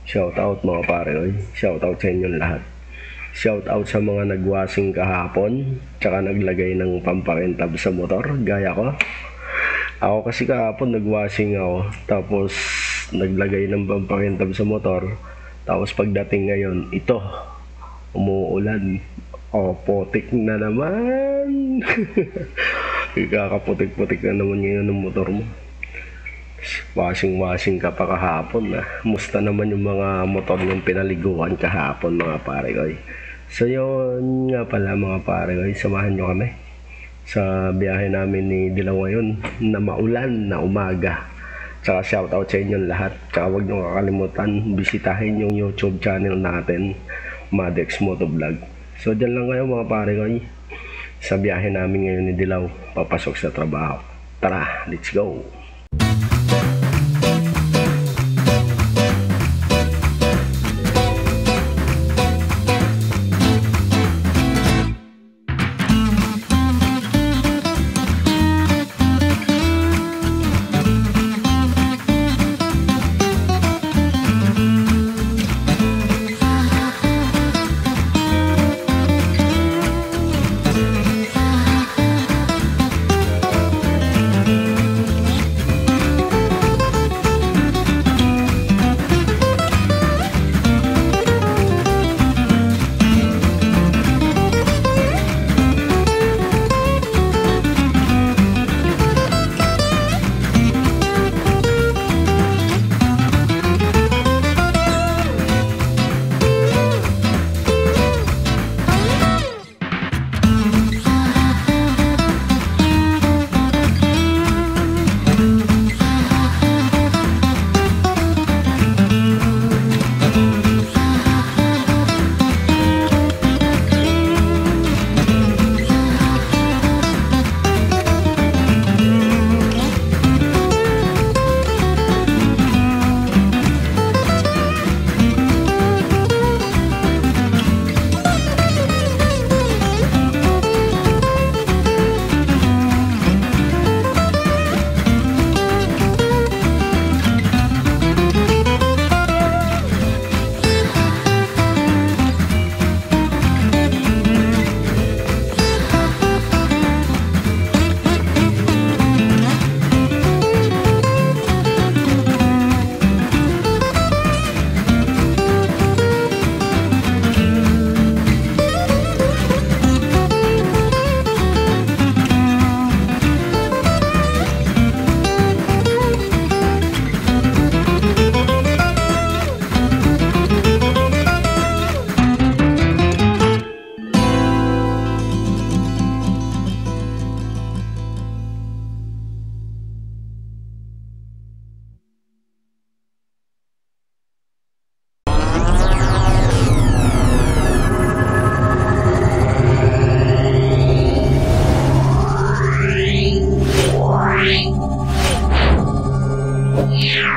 Shoutout mga pare, oy. Shoutout sa inyong lahat. Shoutout sa mga nagwashing kahapon, tsaka naglagay ng pampakintab sa motor, gaya ko. Ako kasi kahapon nagwashing ako, tapos naglagay ng pampakintab sa motor. Tapos pagdating ngayon, ito, umuulan. Oh, putik na naman. Kakaputik-putik na naman ngayon ng motor mo. Washing ka pa kahapon na. Musta naman yung mga motor ng pinaliguan kahapon mga pare ko. So yun nga pala mga pare ko, samahan nyo kami sa biyahe namin ni Dilaw ngayon na maulan na umaga. Tsaka shoutout sa inyong lahat. Tsaka huwag nyo kakalimutan bisitahin yung YouTube channel natin, Madex Motovlog. So dyan lang kayo mga pare ko sa biyahe namin ngayon ni Dilaw papasok sa trabaho. Tara, let's go! Yeah.